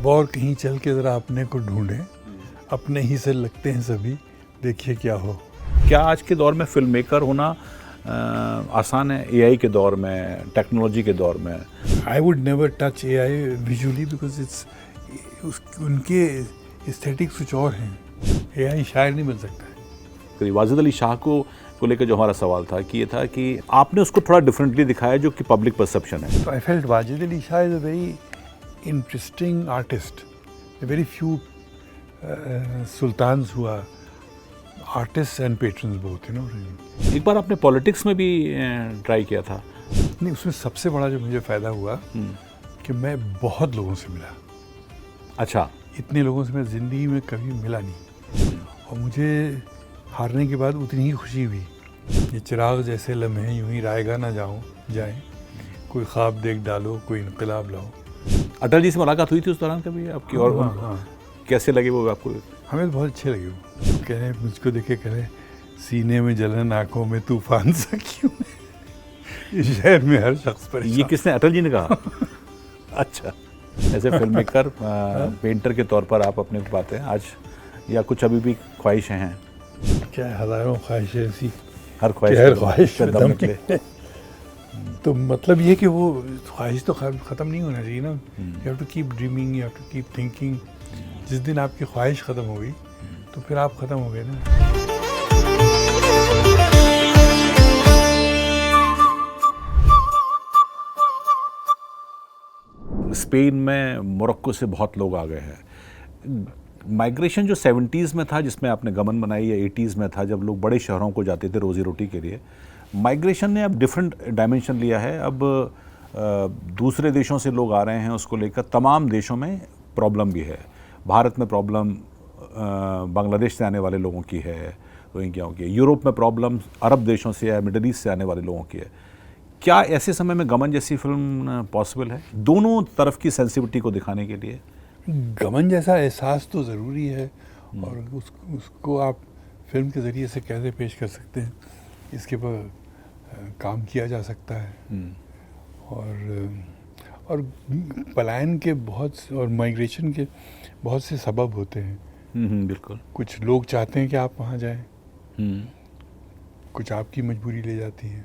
अब और कहीं चल के ज़रा अपने को ढूंढें, अपने ही से लगते हैं सभी, देखिए क्या हो। क्या आज के दौर में फिल्म मेकर होना आसान है, एआई के दौर में, टेक्नोलॉजी के दौर में? I would never touch AI visually because it's उनके एस्थेटिक्स कुछ और हैं। एआई शायर नहीं बन सकता है। वाजिद अली शाह को लेकर जो हमारा सवाल था कि ये था कि आपने उसको थोड़ा डिफरेंटली दिखाया जो कि पब्लिक परसेप्शन है। So I felt Wajid Ali Shah is a very interesting artist. There are very few sultans who are artists and patrons both, you know. एक बार आपने पॉलिटिक्स में भी ट्राई किया था। नहीं, उसमें सबसे बड़ा जो मुझे फ़ायदा हुआ कि मैं बहुत लोगों से मिला। अच्छा। इतने लोगों से मैं ज़िंदगी में कभी मिला नहीं, और मुझे हारने के बाद उतनी ही खुशी हुई। ये चिराग जैसे लम्हे यूं ही रायगा ना जाएं, कोई ख्वाब देख डालो, कोई इनकलाब लाओ। अटल जी से मुलाकात हुई थी उस दौरान कभी आपकी? और हाँ। कैसे लगे वो आपको? हमें तो बहुत अच्छे लगे वो। कह रहे मुझको देखे, कह रहे सीने में जलन, आंखों में तूफान सा क्यों है? इस शहर में हर शख्स पर। ये किसने, अटल जी ने कहा? अच्छा। ऐसे फिल्म मेकर, पेंटर के तौर पर आप अपने को पाते हैं आज, या कुछ अभी भी ख्वाहिशें हैं? क्या हज़ारों ख्वाहिशें ऐसी, हर ख्वाहिश पे दम निकले। तो मतलब ये कि वो ख्वाहिश तो ख़त्म नहीं होना चाहिए ना। You have to keep dreaming, you have to keep thinking. जिस दिन आपकी ख्वाहिश ख़त्म हो गई तो फिर आप ख़त्म हो गए ना। स्पेन में मोरक्को से बहुत लोग आ गए हैं। माइग्रेशन जो 70s में था, जिसमें आपने गमन बनाई, या 80s में था जब लोग बड़े शहरों को जाते थे रोज़ी रोटी के लिए, माइग्रेशन ने अब डिफरेंट डायमेंशन लिया है। अब दूसरे देशों से लोग आ रहे हैं, उसको लेकर तमाम देशों में प्रॉब्लम भी है। भारत में प्रॉब्लम बांग्लादेश से आने वाले लोगों की है, रोहिंग्याओं की है। यूरोप में प्रॉब्लम अरब देशों से या मिडल ईस्ट से आने वाले लोगों की है। क्या ऐसे समय में गमन जैसी फिल्म पॉसिबल है, दोनों तरफ की सेंसिटिविटी को दिखाने के लिए? गमन जैसा एहसास तो ज़रूरी है, और उसको आप फिल्म के ज़रिए से कैसे पेश कर सकते हैं, इसके पर काम किया जा सकता है। और पलायन के और माइग्रेशन के बहुत से सबब होते हैं। बिल्कुल। कुछ लोग चाहते हैं कि आप वहाँ जाएं, कुछ आपकी मजबूरी ले जाती है।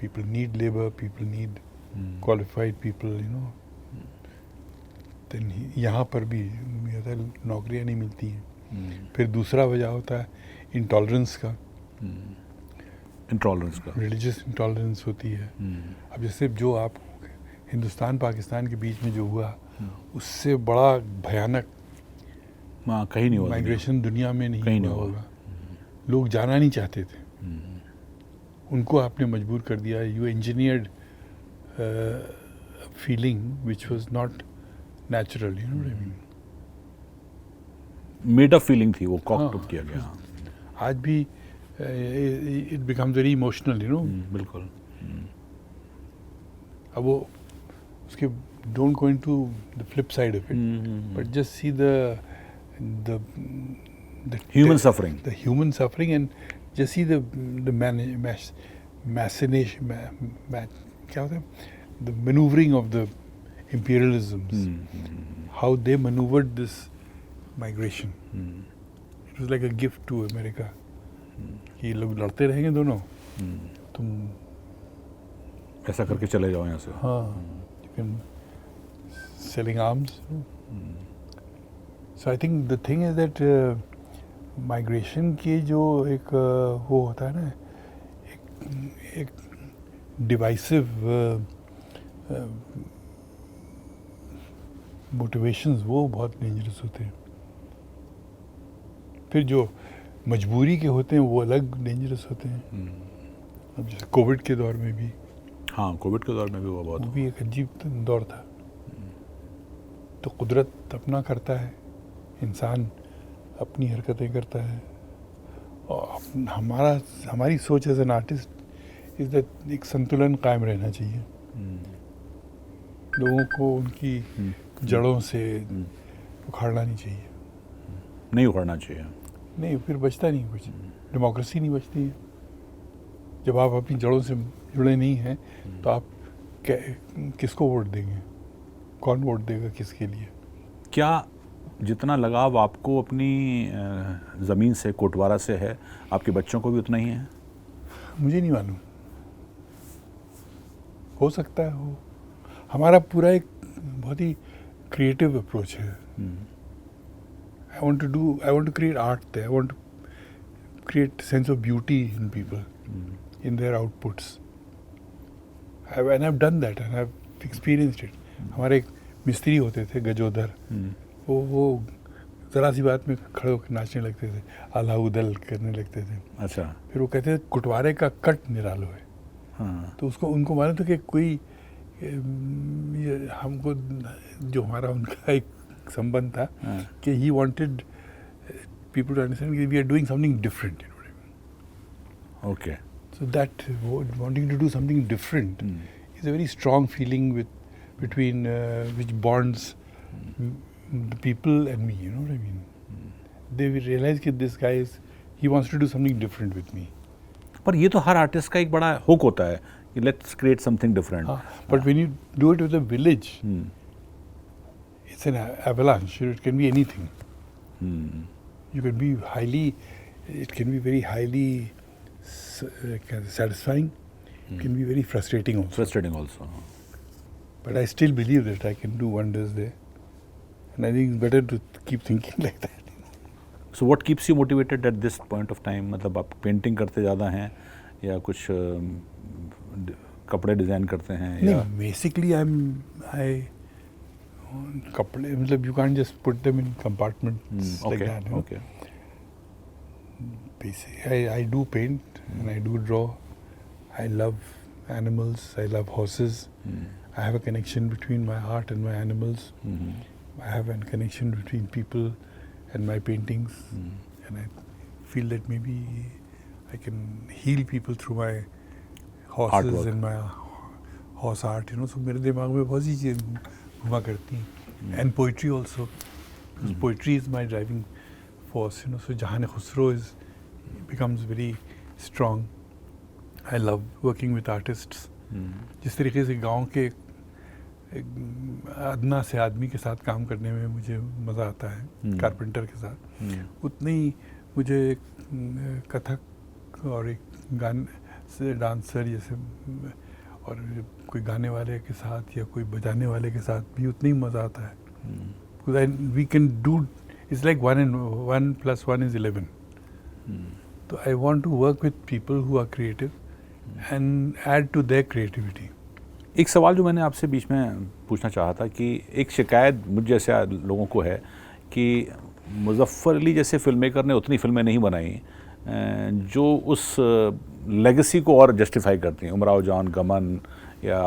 People need labour, people need qualified people, you know. यहाँ पर भी नौकरियाँ नहीं मिलती हैं। फिर दूसरा वजह होता है इंटॉलरेंस का, रिलीजियस इंटॉलरेंस होती है। अब जैसे जो आप हिंदुस्तान पाकिस्तान के बीच में जो हुआ, उससे बड़ा भयानक कहीं नहीं हुआ, माइग्रेशन दुनिया में नहीं हुआ होगा। लोग जाना नहीं चाहते थे, उनको आपने मजबूर कर दिया। You engineered feeling which was not natural, you know what I mean. Made up feeling थी वो, कॉक्ट अप किया गया। आज भी it becomes very emotional, you know. बिल्कुल। अब वो उसके don't go into the flip side of it, but just see the human suffering, and just see the machination, क्या होता है, the maneuvering of the imperialisms, how they maneuvered this migration. It was like a gift to America. कि लोग लड़ते रहेंगे दोनों, तुम ऐसा करके चले जाओ यहाँ से। हाँ, you can selling arms. So I think the thing is that migration की जो एक वो होता है ना, एक divisive मोटिवेशंस, वो बहुत डेंजरस होते हैं। फिर जो मजबूरी के होते हैं वो अलग डेंजरस होते हैं। अब जैसे कोविड के दौर में भी, हाँ, कोविड के दौर में भी वो भी एक अजीब दौर था। तो कुदरत अपना करता है, इंसान अपनी हरकतें करता है, और हमारी सोच as an artist is that एक संतुलन कायम रहना चाहिए। लोगों को उनकी जड़ों से उखाड़ना नहीं चाहिए। नहीं उखाड़ना चाहिए। नहीं, फिर बचता नहीं कुछ, डेमोक्रेसी नहीं बचती है। जब आप अपनी जड़ों से जुड़े नहीं हैं तो आप किसको वोट देंगे, कौन वोट देगा किसके लिए? क्या जितना लगाव आपको अपनी ज़मीन से, कोटवारा से है, आपके बच्चों को भी उतना ही है? मुझे नहीं मालूम, हो सकता है हो। हमारा पूरा एक बहुत ही क्रिएटिव अप्रोच है। I want to create art there. I want to create sense of beauty in people, in their outputs. And I've done that and I've experienced it. हमारे एक मिस्त्री होते थे गजोदर, वो ज़रा सी बात में खड़े होकर नाचने लगते थे, आला उदल करने लगते थे। अच्छा। फिर वो कहते थे कुटवारे का कट निरालो है। हाँ। तो उनको मालूम था कि कोई ये हमको जो हमारा उनका एक संबंध था कि he wanted people to understand that we are doing something different. You know what I mean? Okay. So that wanting to do something different is a very strong feeling between which bonds the people and me. You know what I mean? They will realize that this guy he wants to do something different with me. पर ये तो हर artist का एक बड़ा hook होता है कि let's create something different. But when you do it with a village, it's an avalanche. It can be anything. You can be it can be very highly satisfying. It can be very frustrating also. Frustrating also. But I still believe that I can do wonders there. And I think it's better to keep thinking like that. So what keeps you motivated at this point of time? मतलब आप painting करते ज़्यादा हैं या कुछ कपड़े design करते हैं? नहीं, basically कपड़े मतलब you can't just put them in compartments like that. You know? Okay. Basically, I do paint and I do draw. I love animals. I love horses. I have a connection between my art and my animals. I have a connection between people and my paintings. And I feel that maybe I can heal people through my horses Artwork. and my horse art. You know, so मेरे दिमाग में बहुत सी चीज़ें घुमा करती हैं. And poetry also. Because poetry is my driving force. You know, so Jahan Khusro becomes very strong. I love working with artists. जिस तरीके से गांव के अदना से आदमी के साथ काम करने में मुझे मज़ा आता है, कारपेंटर के साथ, उतनी ही मुझे कथक और एक गाने डांसर जैसे और कोई गाने वाले के साथ या कोई बजाने वाले के साथ भी उतनी ही मज़ा आता है. We can do, it's like 1 + 1 = 11. So I want to work with people who are creative and add to their creativity. एक सवाल जो मैंने आपसे बीच में पूछना चाहा था कि एक शिकायत मुझ जैसे लोगों को है कि मुज़फ़्फ़र अली जैसे फिल्म मेकर ने उतनी फिल्में नहीं बनाई जो उस लेगेसी को और जस्टिफाई करती हैं. उमराव जान, गमन या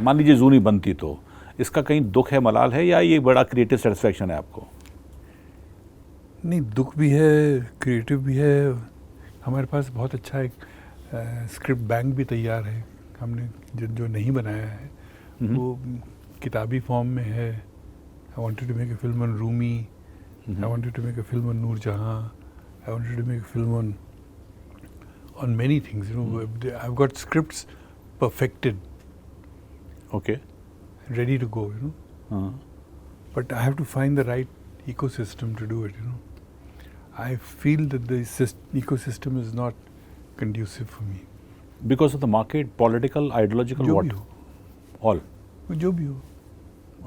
मान लीजिए जूनी बनती, तो इसका कहीं दुख है, मलाल है, या ये बड़ा क्रिएटिव सेटिस्फैक्शन है आपको? नहीं, दुख भी है, क्रिएटिव भी है. हमारे पास बहुत अच्छा एक स्क्रिप्ट बैंक भी तैयार है. हमने जो नहीं बनाया है वो किताबी फॉर्म में है. I wanted to make a film on Rumi. I wanted to make a film on Nur Jahan. I wanted to make a film on many things. You know, I've got scripts perfected. Okay. Ready to go. You know. But I have to find the right ecosystem to do it. You know. I feel that the ecosystem is not conducive for me. Because of the market, political, ideological, जो what? भी हो. All. जो भी हो.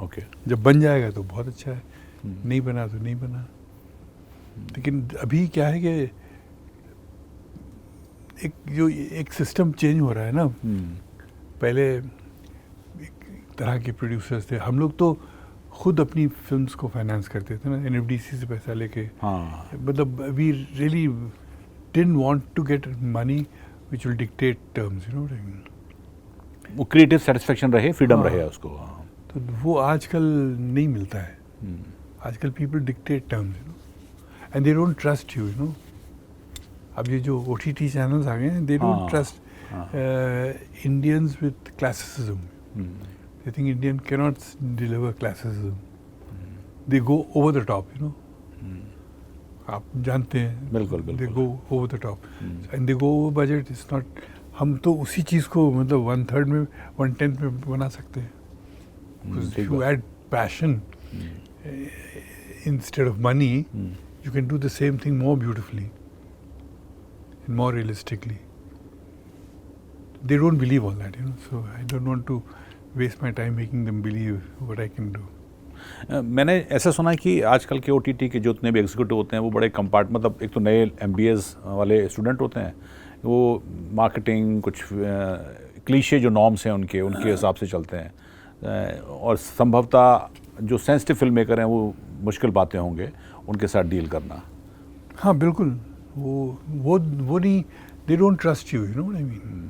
Okay. जब बन जाएगा तो बहुत अच्छा है. नहीं बना तो नहीं बना. लेकिन अभी क्या है कि एक सिस्टम चेंज हो रहा है ना. पहले एक तरह के प्रोड्यूसर्स थे. हम लोग तो खुद अपनी फिल्म्स को फाइनेंस करते थे ना, NFDC से पैसा लेके. मतलब we really didn't want to get money which will dictate terms. You know what I mean. वो क्रिएटिव सेटिस्फैक्शन रहे, फ्रीडम रहे उसको. तो वो आजकल नहीं मिलता है. आजकल people dictate terms, you know, and they don't trust you. You know, अब ये जो OTT चैनल्स आ गए हैं, they don't trust Indians with classicism. They think Indian can not deliver classicism. They go over the top. You know, आप जानते हैं. बिल्कुल. They go over the top and they go over budget. It's not. हम तो उसी चीज़ को मतलब 1/3 में 1/10 में बना सकते हैं. If you add passion instead of money, you can do the same thing more beautifully and more realistically. They don't believe all that, so I don't want to waste my time making them believe what I can do. मैंने ऐसा सुना है कि आजकल के OTT के जितने भी एग्जीक्यूटिव होते हैं वो बड़े मतलब एक तो नए MBAs वाले स्टूडेंट होते हैं, वो मार्केटिंग कुछ क्लीशे जो नॉर्म्स हैं उनके हिसाब से चलते हैं, और संभवतः जो सेंसिटिव फिल्म मेकर हैं वो मुश्किल बातें होंगे उनके साथ डील करना. हाँ बिल्कुल, वो नहीं, दे don't trust you, know what I mean.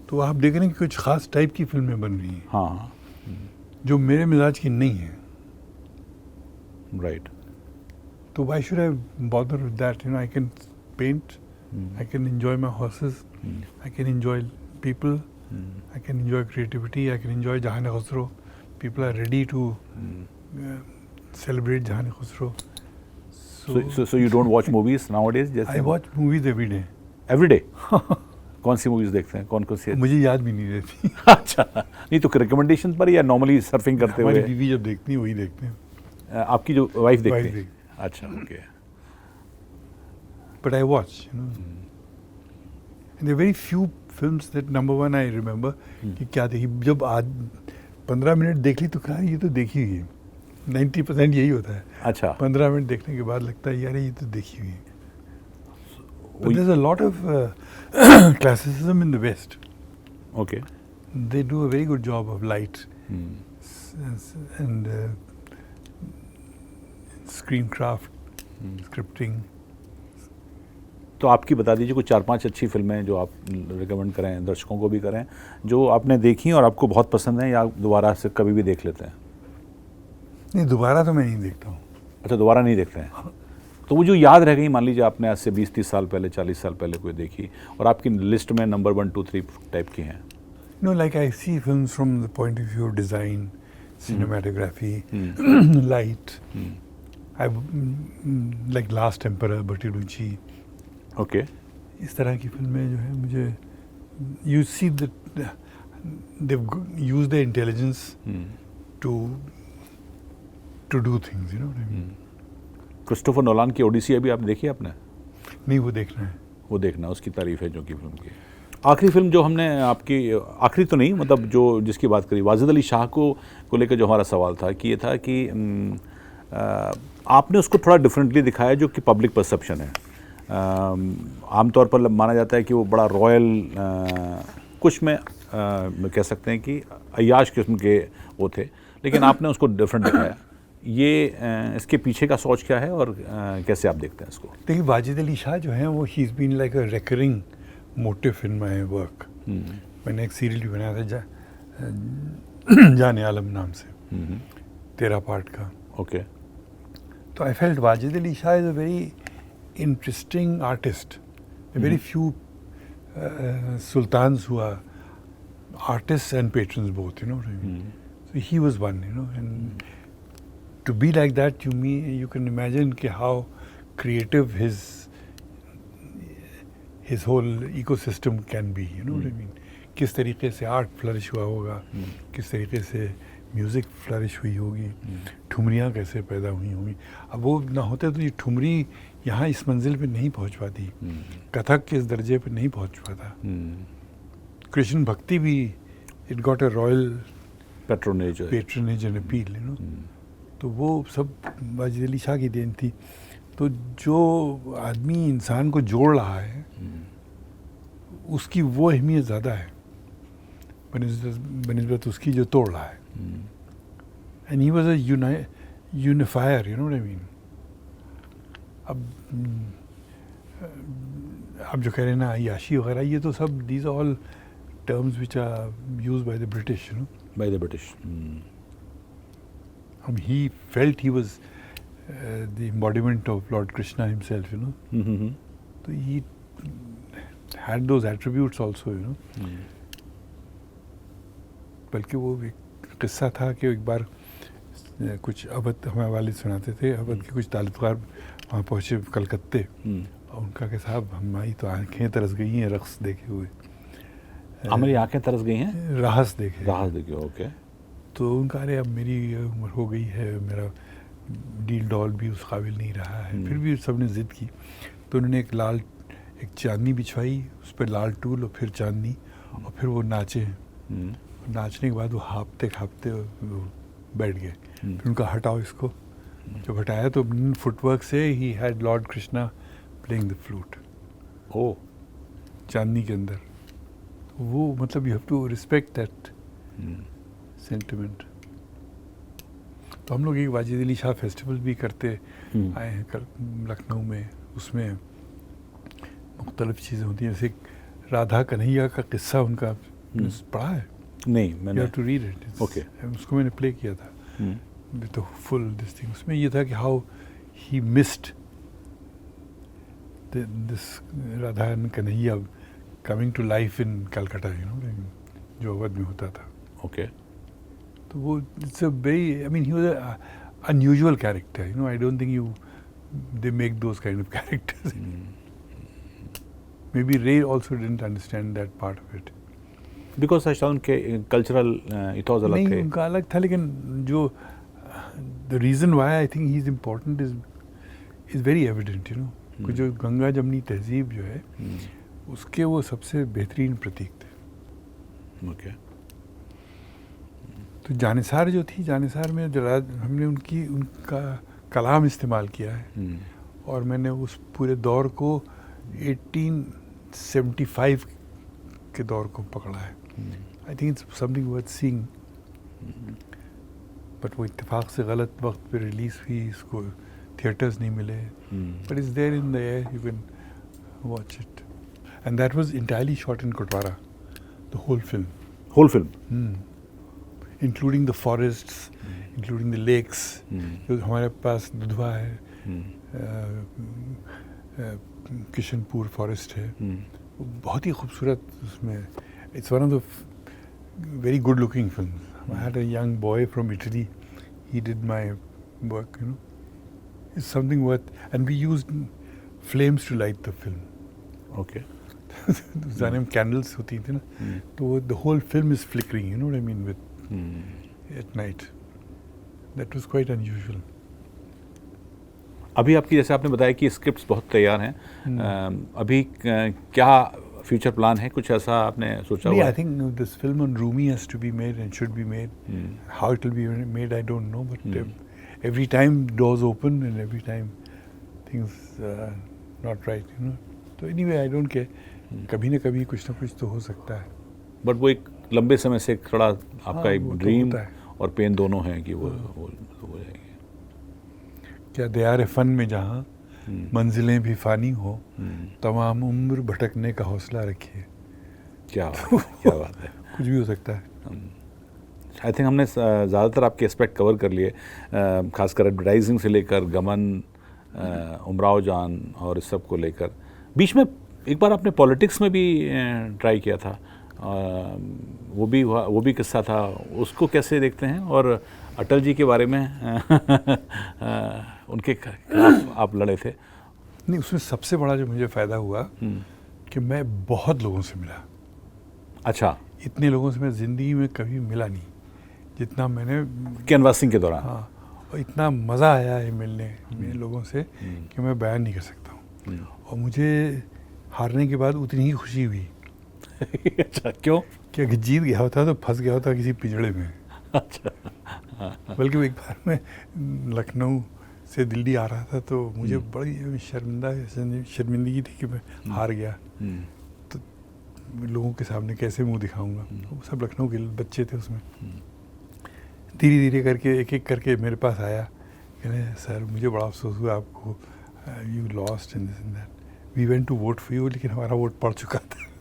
तो आप देख रहे हैं कि कुछ खास टाइप की फिल्में बन रही हैं. हाँ, जो मेरे मिजाज की नहीं है. राइट. तो why should I bother with that? I can paint, I can enjoy my horses, I can enjoy people, I can enjoy creativity, I can enjoy Jahan Khusro. People are ready to celebrate Jahan Khusro. So you don't watch movies nowadays? I watch movies every day. Every day? कौन सी movies देखते हैं, कौन सी? मुझे याद भी नहीं रहती. अच्छा, नहीं तो रिकमेंडेशन पर या नॉर्मली सर्फिंग करते हुए? हमारी बीवी जब देखती है वही देखते हैं. आपकी जो वाइफ देखती है? अच्छा, okay. But I watch, And there are very few films that number one I remember कि क्या देखी. जब आज 15 मिनट देख ली तो कहा ये तो देखी हुई है. 90% यही होता है. अच्छा. 15 मिनट देखने के बाद लगता है यार ये तो देखी हुई है. But there's a lot of classicism in the West. Okay. They do a very good job of light and screencraft, scripting. तो आपकी बता दीजिए कुछ 4-5 अच्छी फिल्में जो आप रिकमेंड करें, दर्शकों को भी करें, जो आपने देखी और आपको बहुत पसंद है या दोबारा से कभी भी देख लेते हैं? नहीं, दोबारा तो मैं नहीं देखता हूँ. अच्छा, दोबारा नहीं देखते हैं. तो वो जो याद रह गई, मान लीजिए आपने आज से 20-30 साल पहले, 40 साल पहले कोई देखी और आपकी लिस्ट में नंबर 1, 2, 3 टाइप की हैं? No, like I see films from the point of view of design, cinematography, light. I like Last Emperor, Bertolucci. Okay. इस तरह की फिल्में जो है मुझे, you see that they've used their intelligence to do things, what I mean. Christopher Nolan की ओडिसी अभी आप देखी आपने? नहीं, वो देखना है. वो देखना, उसकी तारीफ है जो कि फिल्म की. आखिरी फिल्म जो हमने आपकी, आखिरी तो नहीं, मतलब जो जिसकी बात करी, वाजिद अली शाह को लेकर जो हमारा सवाल था कि ये था कि आपने उसको थोड़ा डिफरेंटली दिखाया जो कि पब्लिक परसेप्शन है. आमतौर पर माना जाता है कि वो बड़ा रॉयल, कुछ में कह सकते हैं कि अय्याश किस्म के वो थे, लेकिन आपने उसको डिफरेंट दिखाया. ये इसके पीछे का सोच क्या है और कैसे आप देखते हैं इसको? देखिए, वाजिद अली शाह जो है वो ही is been like a recurring motif in my work. मैंने एक सीरियल भी बनाया था जाने आलम नाम से, 13 पार्ट का. ओके. तो I felt Wajid Ali Shah is a very interesting artist. Very few sultans हुआ artists and patrons both, So he was one, and to be like that, you can imagine how creative his whole ecosystem can be, what I mean. किस तरीके से art flourish हुआ होगा, किस तरीके से music flourish हुई होगी, ठुमरियाँ कैसे पैदा हुई होंगी. अब वो ना होते तो ये ठुमरी यहाँ इस मंजिल पे नहीं पहुँच पाती, कथक के इस दर्जे पे नहीं पहुँच पाता. कृष्ण भक्ति भी, it got a royal patronage and appeal, तो वो सब वाजिद अली शाह की देन थी. तो जो आदमी इंसान को जोड़ रहा है उसकी वो अहमियत ज़्यादा है बनिस्बत उसकी जो तोड़ रहा है. And he was a unifier, what I mean. अब जो कह रहे हैं ना अय्याशी वगैरह, ये तो सब these all terms which are used by the British, By the British. He felt he was the embodiment of Lord Krishna himself, So he had those attributes also, बल्कि वो एक किस्सा था कि एक बार कुछ अवध हमारे वालिद सुनाते थे, अवध के कुछ ताल्लुकात वहाँ पहुँचे कलकत्ते, और उनका कि साहब हमारी तो आँखें तरस गई हैं रक़्स देखे हुए. हमारी आंखें तरस गई हैं राहस देखे. ओके. तो उनका अरे अब मेरी उम्र हो गई है, मेरा डील डॉल भी उस काबिल नहीं रहा है, फिर भी सबने ज़िद की तो उन्होंने एक चांदनी बिछवाई, उस पर लाल टूल और फिर चांदनी, और फिर वो नाचे। नाचने के बाद वो हाँपते हाँपते वो बैठ गए। फिर उनका हटाओ इसको, जब हटाया तो फुटवर्क से ही had lord Krishna playing the flute oh, Chandni के अंदर। वो मतलब you have to respect that sentiment. तो हम लोग एक वाजिद अली शाह फेस्टिवल भी करते आए हैं लखनऊ में, उसमें मुख्तलिफ चीज़ें होती हैं, जैसे राधा कन्हैया का किस्सा उनका पढ़ा है? नहीं, यू मैंने have to read it. Okay, उसको मैंने प्ले किया था विद फुल दिस थिंग। उसमें ये था कि how he missed this Radha and Kanhaiya coming to life in Calcutta, you know, जो अवध में होता था। ओके, तो वो it's a very, I mean he was a unusual character, you know, I don't think they make those kind of characters. Maybe Ray also didn't understand that part of it. Because शायद उनके cultural ethos अलग नहीं, थे। उनका अलग था, लेकिन जो the reason why I think he's important is very evident, you know. जो गंगा जमनी तहजीब जो है उसके वो सबसे बेहतरीन प्रतीक थे। ओके, तो जानिसार जो थी, जानिसार में हमने उनका कलाम इस्तेमाल किया है, और मैंने उस पूरे दौर को 1875 के दौर को पकड़ा है। I think it's something worth seeing, but वो इत्तेफाक से गलत वक्त पे रिलीज़ हुई, इसको थिएटर्स नहीं मिले, but it's there in the air, you can watch it. And that was entirely shot in Kotwara, the whole film, including the forests, including the lakes, जो हमारे पास दुधवा है, किशनपुर फॉरेस्ट है, वो बहुत ही खूबसूरत उसमें। It's one of the very good looking film. I had a young boy from Italy, he did my work, you know, it's something worth. And we used flames to light the film. Okay, उस ज़माने में candles होती थी ना, तो the whole film is flickering, you know what I mean, with at night. That was quite unusual. अभी आपकी, जैसे आपने बताया कि स्क्रिप्ट्स बहुत तैयार हैं, अभी क्या फ्यूचर प्लान है? कुछ ऐसा आपने सोचा हुआ है? I think this film on Rumi has to be made and should be made. How it will be made, I don't know, but every time doors open and every time things not right, you know. So anyway, I don't care. कभी ना कभी कुछ ना कुछ तो हो सकता है। बट वो एक लंबे समय से खड़ा आपका एक वो तो ड्रीम होता है। और पेन दोनों है कि वो हो जाएगी। क्या दयार फन में जहाँ मंजिलें भी फानी हो, तमाम उम्र भटकने का हौसला रखिए। क्या बात है। कुछ भी हो सकता है। आई थिंक हमने ज़्यादातर आपके एस्पेक्ट कवर कर लिए, खासकर एडवर्टाइजिंग से लेकर गमन, उमराव जान और इस सब को लेकर। बीच में एक बार आपने पॉलिटिक्स में भी ट्राई किया था, वो भी किस्सा था, उसको कैसे देखते हैं? और अटल जी के बारे में उनके खिलाफ आप लड़े थे। नहीं, उसमें सबसे बड़ा जो मुझे फ़ायदा हुआ कि मैं बहुत लोगों से मिला। अच्छा, इतने लोगों से मैं ज़िंदगी में कभी मिला नहीं जितना मैंने कैनवासिंग के दौरान। हाँ, और इतना मज़ा आया है मिलने में लोगों से कि मैं बयान नहीं कर सकता हूँ। और मुझे हारने के बाद उतनी ही खुशी हुई। अच्छा, क्यों? कि अगर जीत गया होता तो फंस गया होता किसी पिंजड़े में। अच्छा, बल्कि एक बार मैं लखनऊ से दिल्ली आ रहा था तो मुझे बड़ी शर्मिंदगी थी कि मैं हार गया, तो लोगों के सामने कैसे मुंह दिखाऊंगा। वो सब लखनऊ के बच्चे थे उसमें। धीरे धीरे करके एक एक करके मेरे पास आया, कहने सर मुझे बड़ा अफसोस हुआ आपको, you lost in this and that, we went to vote for you, लेकिन हमारा वोट पड़ चुका था।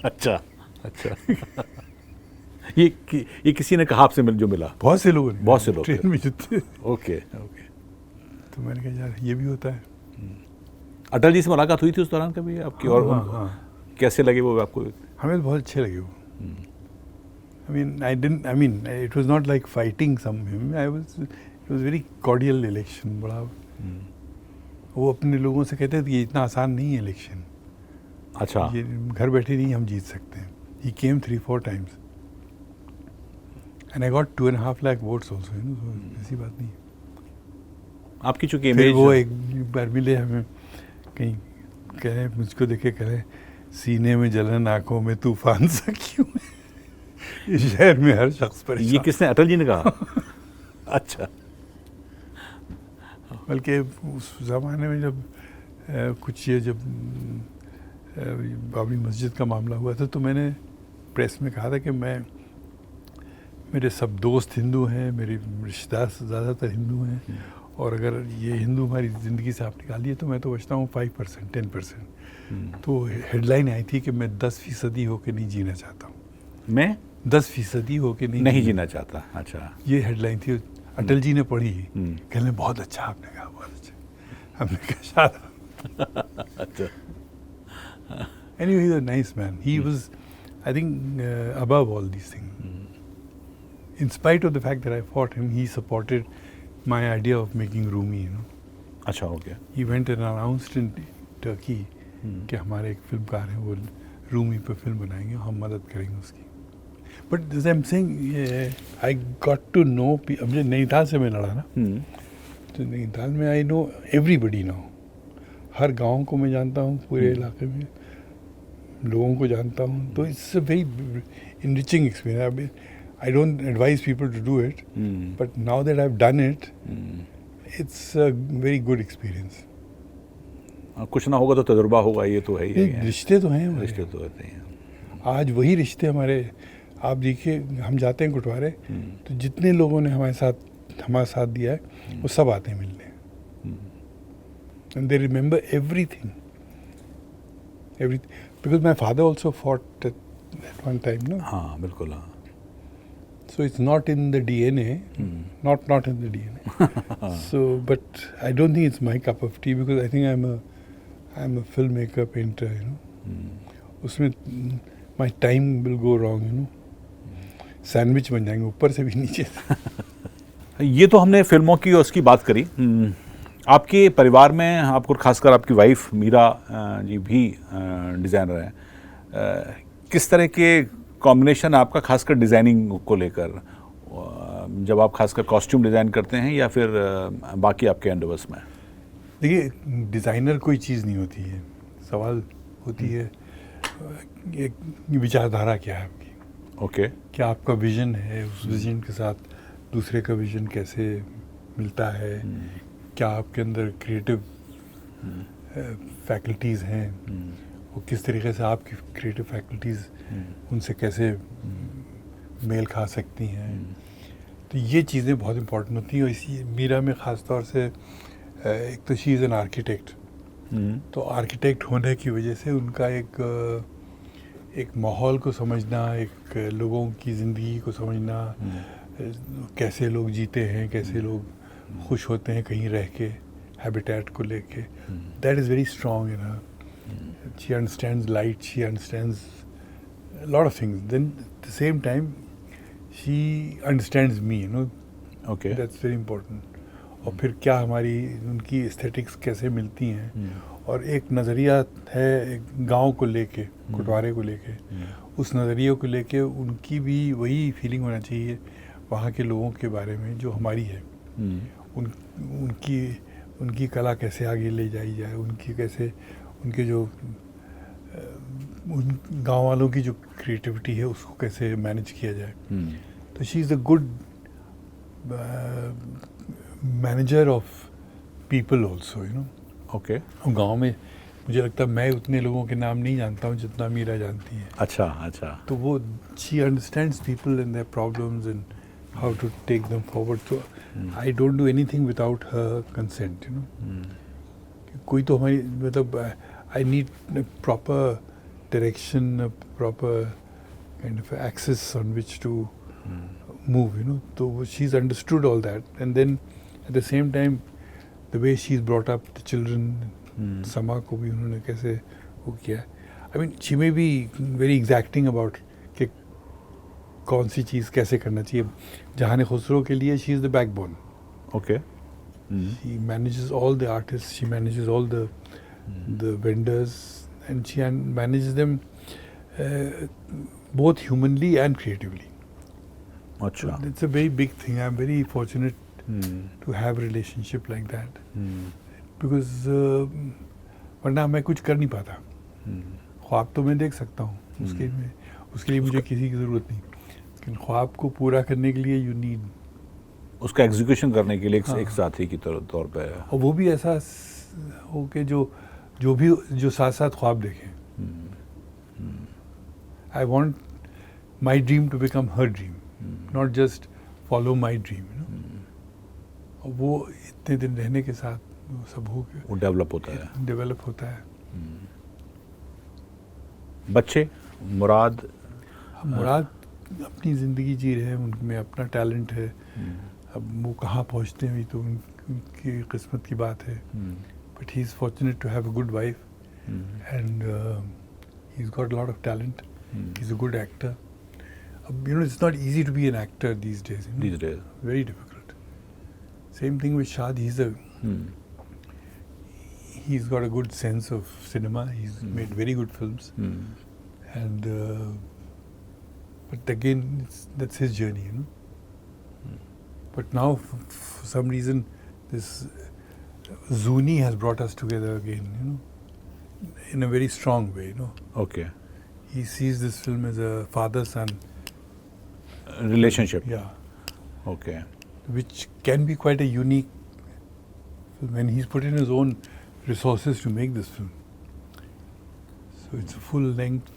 अच्छा अच्छा। ये किसी ने कहा आपसे जो मिला? बहुत से लोग ट्रेन में जुटे। ओके। तो मैंने कहा यार ये भी होता है। अटल जी से मुलाकात हुई थी उस दौरान कभी आपकी? हाँ, और हाँ। कैसे लगे वो आपको? हमें तो बहुत अच्छे लगे वो। I mean it was not like fighting him. It was very cordial election। बड़ा वो अपने लोगों से कहते थे कि इतना आसान नहीं है इलेक्शन। अच्छा, ये घर बैठे नहीं हम जीत सकते हैं। He came 3-4 times and I got 2.5 lakh votes also, you know, so ऐसी बात नहीं। आपकी चूंकि फिर इमेज वो एक बार मिले हमें कहीं, कह रहे मुझको देखे, कह रहे सीने में जलन आंखों में तूफान सा क्यों है? इस शहर में हर शख्स ये परेशान। किसने, अटल जी ने कहा? अच्छा। बल्कि उस ज़माने में जब कुछ ये जब बाबरी मस्जिद का मामला हुआ था तो मैंने प्रेस में कहा था कि मेरे सब दोस्त हिंदू हैं, मेरे रिश्तेदार ज़्यादातर हिंदू हैं, और अगर ये हिंदू हमारी ज़िंदगी से आप निकालिए तो मैं तो बचता हूँ 5%, 10%। तो हेडलाइन आई थी कि मैं 10% होके नहीं जीना चाहता हूँ। मैं 10% होके नहीं जीना चाहता। अच्छा। ये हेडलाइन थी। अटल जी ने पढ़ी, कहने बहुत अच्छा, आपने कहा बहुत अच्छा। हमने कहा शाबाश। अच्छा। Anyway, he's a nice man. He was, I think, above all these things. In spite of the fact that I fought him, he supported my idea of making Rumi, you know. अच्छा, हो गया। He went and announced in Turkey कि हमारे एक फिल्मकार हैं, वो रूमी पे फिल्म बनाएंगे, हम मदद करेंगे उसकी। But as I'm saying, I got to know, अब नैनीताल से मैं लड़ा ना, तो नैनीताल में I know everybody now. हर गांव को मैं जानता हूँ, पूरे इलाके में लोगों को जानता हूँ, तो it's a very enriching experience. I don't advise people to do it, but now that I've done it, it's a very good experience. कुछ ना होगा तो तजुर्बा होगा, ये तो है ही है। रिश्ते तो हैं, रिश्ते तो होते हैं। आज वही रिश्ते हमारे, आप देखिए हम जाते हैं गुटवारे तो जितने लोगों ने हमारा साथ दिया है वो सब आते हैं मिलने, and they remember everything because my father also fought at one time, no? हाँ बिल्कुल, हाँ। So it's not in the DNA, not in the DNA. So, but I don't think it's my cup of tea because I think I'm a filmmaker, painter, you know. उसमें my time will go wrong, you know. Sandwich बन जाएंगे ऊपर से भी नीचे से। ये तो हमने फिल्मों की और उसकी बात करी। आपके परिवार में, आपको खासकर आपकी वाइफ मीरा जी भी डिज़ाइनर हैं, किस तरह के कॉम्बिनेशन आपका खासकर डिज़ाइनिंग को लेकर, जब आप खासकर कॉस्ट्यूम डिज़ाइन करते हैं या फिर बाकी आपके एंडोवर्स में? देखिए, डिज़ाइनर कोई चीज़ नहीं होती है, सवाल होती है एक विचारधारा क्या है आपकी। ओके। क्या आपका विजन है, उस विजन के साथ दूसरे का विजन कैसे मिलता है, क्या आपके अंदर क्रिएटिव फैकल्टीज़ हैं, वो किस तरीके से आपकी क्रिएटिव फैकल्टीज़ उनसे कैसे मेल खा सकती हैं। तो ये चीज़ें बहुत इम्पोर्टेंट होती हैं। और इसी मीरा में ख़ास तौर से एक तो शी इज़ एन आर्किटेक्ट, तो आर्किटेक्ट होने की वजह से उनका एक माहौल को समझना, एक लोगों की ज़िंदगी को समझना, कैसे लोग जीते हैं, कैसे लोग खुश होते हैं कहीं रह के, हैबिटेट को लेके, that is very strong in her. She understands light, she understands a lot of things. Then at the same time, she understands me, you know. Okay. That's very important. और फिर क्या हमारी उनकी एस्थेटिक्स कैसे मिलती हैं, और एक नज़रिया है एक गांव को लेके, गुटवारे को लेके, उस नज़रिए को लेके उनकी भी वही फीलिंग होना चाहिए वहाँ के लोगों के बारे में जो हमारी है। उनकी कला कैसे आगे ले जाई जाए, उनकी कैसे, उनके जो उन गांव वालों की जो क्रिएटिविटी है उसको कैसे मैनेज किया जाए। तो she is a good manager of people also, you know. Okay. गांव में मुझे लगता है मैं उतने लोगों के नाम नहीं जानता हूँ जितना मीरा जानती है। अच्छा अच्छा। तो वो she understands people and their problems and how to take them forward. तो I don't do anything without her consent, you know. कोई तो हमारी मतलब I need proper direction, a proper kind of axis on which to move, you know. So she's understood all that, and then at the same time, the way she's brought up the children, Sama को भी उन्होंने कैसे वो किया। I mean, she may be very exacting about कि कौन सी चीज़ कैसे करना चाहिए। जहान खुसरो के लिए she is the backbone. Okay. She manages all the artists, she manages all the vendors, and she manages them both humanly and creatively. अच्छा। So it's a very big thing. I'm very fortunate to have relationship like that. Because वरना मैं कुछ कर नहीं पाता. ख्वाब तो मैं देख सकता हूँ, उसके लिए मुझे किसी की ज़रूरत नहीं, लेकिन ख्वाब को पूरा करने के लिए यू नीड, उसका एग्जीक्यूशन करने के लिए एक साथी की तौर पे. और वो भी ऐसा हो कि जो साथ साथ ख्वाब देखें. I want my dream to become her dream, not just follow my dream. और वो इतने दिन रहने के साथ वो सब हो गया, वो डेवलप होता है. बच्चे मुराद अपनी ज़िंदगी जी रहे हैं, उनमें अपना टैलेंट है. अब वो कहाँ पहुँचते हैं तो उनकी किस्मत की बात है. But he is fortunate to have a good wife and he is got lot of talent. He is a good actor. अब it's not easy to be an actor these days. Very difficult. Same thing with Shaad. He's got a good sense of cinema. He's made very good films, and but again, that's his journey, But now, for some reason, this Zuni has brought us together again, in a very strong way, Okay. He sees this film as a father-son relationship. Yeah. Okay. Which can be quite a unique film, and he's put in his own resources to make this film. So it's a full-length,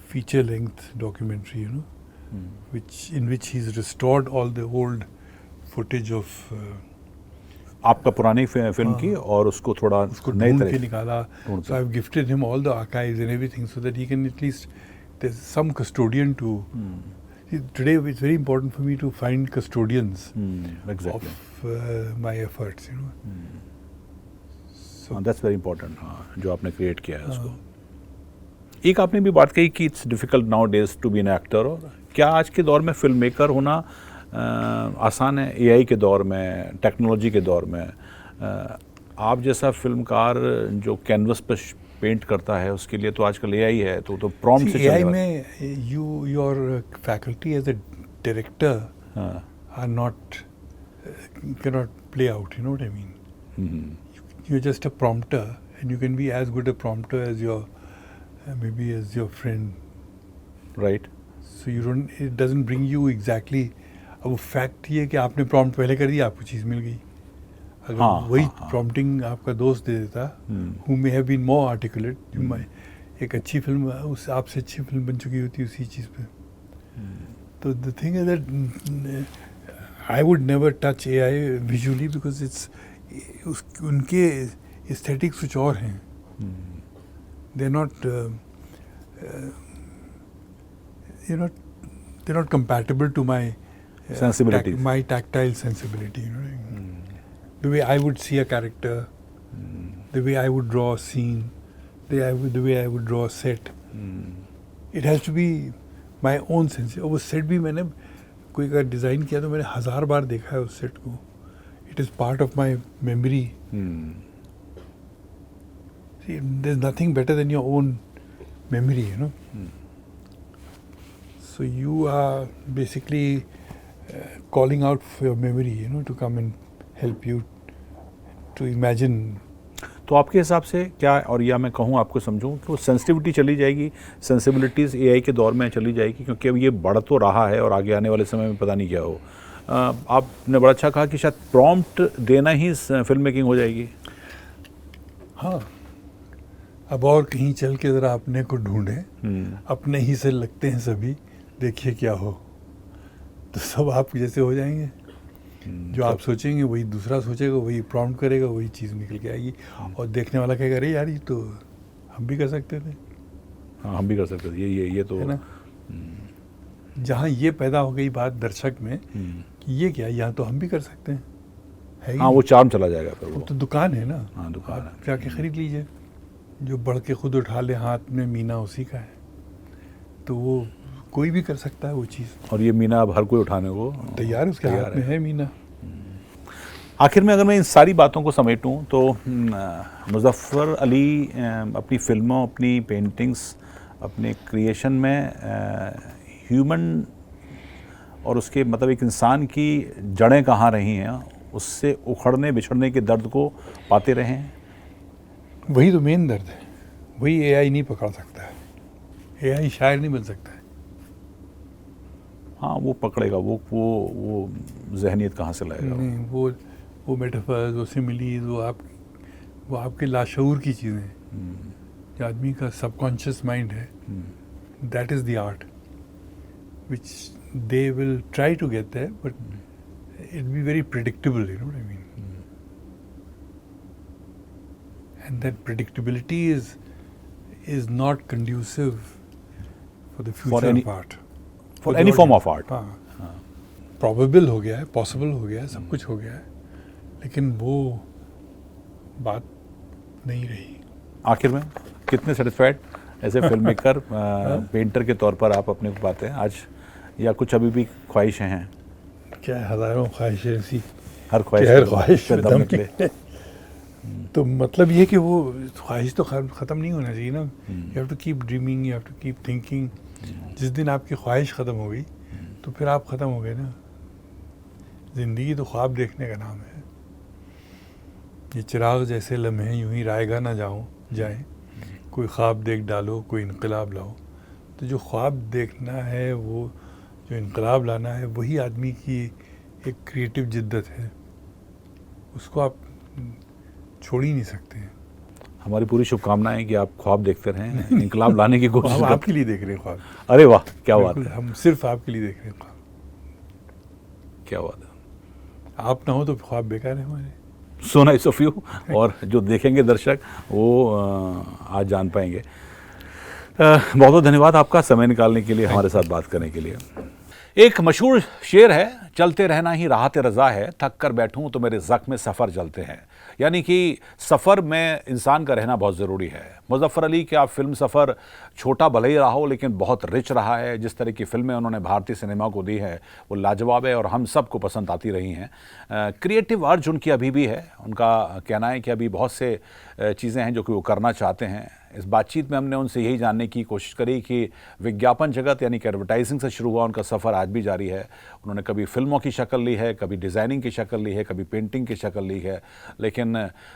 feature-length documentary, in which he's restored all the old footage of आपका पुरानी film की और उसको थोड़ा नए तरह के निकाला. So I've gifted him all the archives and everything so that he can at least, there's some custodian to. Today it's very important for me to find custodians exactly. of my efforts, that's very important. हाँ, जो आपने create किया है उसको. एक आपने भी बात कही कि it's difficult nowadays to be an actor. और क्या आज के दौर में फिल्म मेकर होना आसान है? एआई के दौर में, टेक्नोलॉजी के दौर में, आप जैसा फिल्मकार जो कैनवस पर पेंट करता है उसके लिए तो आजकल एआई है, तो प्रॉम्प्ट से एआई में your faculty as a director are not can not play out. You know what I mean? You're just a prompter, and you can be as good a prompter as your maybe as your friend, right? So it doesn't bring you exactly. अब वो fact ये कि आपने prompt पहले कर दिया, आपको चीज़ मिल गई. अगर वही प्रॉम्प्टिंग आपका दोस्त दे देता, who may have been more articulate, एक अच्छी फिल्म उस आपसे अच्छी फिल्म बन चुकी होती उसी चीज़ पे. तो the thing is that I would never touch AI visually because उनके एस्थेटिक्स कुछ और हैं. They're not compatible to my sensibilities. My tactile sensibility. The way I would see a character, the way I would draw a scene, the way I would draw a set. It has to be my own sense. और वो set भी मैंने कोई का design किया तो मैंने 1000 बार देखा है उस सेट को. It is part of my memory. See, there's nothing better than your own memory, So you are basically calling out for your memory, to come and help you to imagine. तो आपके हिसाब से क्या, और या मैं कहूँ आपको समझूँ कि वो सेंसिटिविटी चली जाएगी, सेंसिबिलिटीज़ एआई के दौर में चली जाएगी, क्योंकि अब ये बढ़ तो रहा है और आगे आने वाले समय में पता नहीं क्या हो. आपने बड़ा अच्छा कहा कि शायद प्रॉम्प्ट देना ही फिल्म मेकिंग हो जाएगी. हाँ, अब और कहीं चल के ज़रा अपने को ढूंढें. अपने ही से लगते हैं सभी, देखिए क्या हो, तो सब आप जैसे हो जाएंगे. जो आप सोचेंगे वही दूसरा सोचेगा, वही प्रॉम्प्ट करेगा, वही चीज़ निकल के आएगी. और देखने वाला कहेगा अरे यार ये तो हम भी कर सकते थे. हाँ, हम भी कर सकते थे. ये तो है ना. जहाँ ये पैदा हो गई बात दर्शक में कि ये क्या, यहाँ तो हम भी कर सकते हैं, है. हाँ, वो चार्म चला जाएगा फिर. वो तो दुकान है ना. हाँ, दुकान है. जाके खरीद लीजिए. जो बढ़ के खुद उठा ले हाथ में, मीना उसी का है. तो वो कोई भी कर सकता है वो चीज़. और ये मीना अब हर कोई उठाने को तैयार है, उसके हाथ में है मीना. आखिर में अगर मैं इन सारी बातों को समेटूं तो मुज़फ़्फ़र अली अपनी फिल्मों, अपनी पेंटिंग्स, अपने क्रिएशन में ह्यूमन और उसके मतलब एक इंसान की जड़ें कहाँ रही हैं, उससे उखड़ने बिछड़ने के दर्द को पाते रहे हैं। वही तो मेन दर्द है, वही एआई नहीं पकड़ सकता है। एआई शायर नहीं बन सकता है। हाँ, वो पकड़ेगा, वो जहनियत कहाँ से लाएगा? नहीं, वो मेटाफर्स, वो सिमिलीज, वो आपके लाशऊर की चीज़ें हैं, जो आदमी का सबकॉन्शियस माइंड है, that is the art which they will try to get there, but it be very predictable, you know what I mean, and that predictability is not conducive for the future any- of art. For any form of art. हाँ, probable हो गया है, possible हो गया है, सब कुछ हो गया है, लेकिन वो बात नहीं रही। आखिर में कितने satisfied as a film maker, painter के तौर पर आप अपने को पाते हैं आज, या कुछ अभी भी ख्वाहिशें हैं? क्या हज़ारों ख्वाहिशें ऐसी, हर हर ख्वाहिश से में दम दम निकले। तो मतलब ये कि वो ख्वाहिश तो ख़त्म नहीं होना चाहिए ना। You have to keep dreaming, you have to keep thinking. जिस दिन आपकी ख्वाहिश ख़त्म हो गई तो फिर आप ख़त्म हो गए ना। ज़िंदगी तो ख्वाब देखने का नाम है। ये चिराग जैसे लम्हे यूं ही रायगा ना जाएं, कोई ख्वाब देख डालो, कोई इनकलाब लाओ। तो जो ख्वाब देखना है, वो जो इनकलाब लाना है, वही आदमी की एक क्रिएटिव जिद्दत है। उसको आप छोड़ ही नहीं सकते हैं। हमारी पूरी शुभकामनाएं कि आप ख्वाब देखते रहें, इनकलाब लाने की कोशिश हम करें। आपके लिए देख रहे हैं ख्वाब। अरे वाह, क्या बात बिल्कुल, है, हम सिर्फ आपके लिए देख रहे हैं ख्वाब। क्या बात है। आप ना हो तो ख्वाब बेकार है हमारे। So nice of you. और जो देखेंगे दर्शक वो आज जान पाएंगे। बहुत बहुत धन्यवाद आपका समय निकालने के लिए, हमारे साथ बात करने के लिए। एक मशहूर शेर है, चलते रहना ही राहत रज़ा है, थक कर बैठूं तो मेरे ज़ख्म सफ़र जलते हैं। यानी कि सफ़र में इंसान का रहना बहुत ज़रूरी है। मुज़फ़्फ़र अली का फिल्म सफ़र छोटा भले ही रहा हो, लेकिन बहुत रिच रहा है। जिस तरह की फ़िल्में उन्होंने भारतीय सिनेमा को दी है वो लाजवाब है और हम सबको पसंद आती रही हैं। क्रिएटिव अर्ज उनकी अभी भी है। उनका कहना है कि अभी बहुत से चीज़ें हैं जो कि वो करना चाहते हैं। इस बातचीत में हमने उनसे यही जानने की कोशिश करी कि विज्ञापन जगत यानी कि एडवर्टाइजिंग से शुरू हुआ उनका सफ़र आज भी जारी है। उन्होंने कभी फिल्मों की शक्ल ली है, कभी डिज़ाइनिंग की शक्ल ली है, कभी पेंटिंग की शक्ल ली है, लेकिन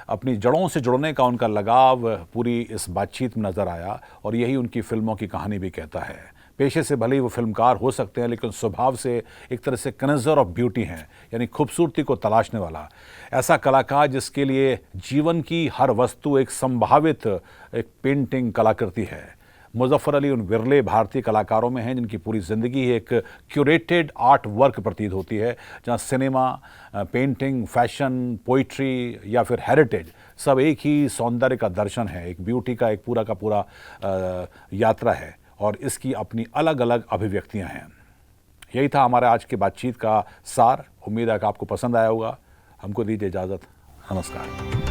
अपनी जड़ों से जुड़ने का उनका लगाव पूरी इस बातचीत में नज़र आया। और यही उनकी फिल्मों की कहानी भी कहता है। पेशे से भले ही वो फिल्मकार हो सकते हैं, लेकिन स्वभाव से एक तरह से कनेज़र ऑफ ब्यूटी हैं, यानी खूबसूरती को तलाशने वाला ऐसा कलाकार जिसके लिए जीवन की हर वस्तु एक संभावित एक पेंटिंग कलाकृति है। मुज़फ़्फ़र अली उन विरले भारतीय कलाकारों में हैं जिनकी पूरी ज़िंदगी एक क्यूरेटेड आर्ट वर्क प्रतीत होती है, जहाँ सिनेमा, पेंटिंग, फैशन, पोइट्री या फिर हेरिटेज सब एक ही सौंदर्य का दर्शन है, एक ब्यूटी का एक पूरा का पूरा यात्रा है और इसकी अपनी अलग अलग अभिव्यक्तियां हैं। यही था हमारा आज की बातचीत का सार। उम्मीद है कि आपको पसंद आया होगा। हमको दीजिए इजाज़त। नमस्कार।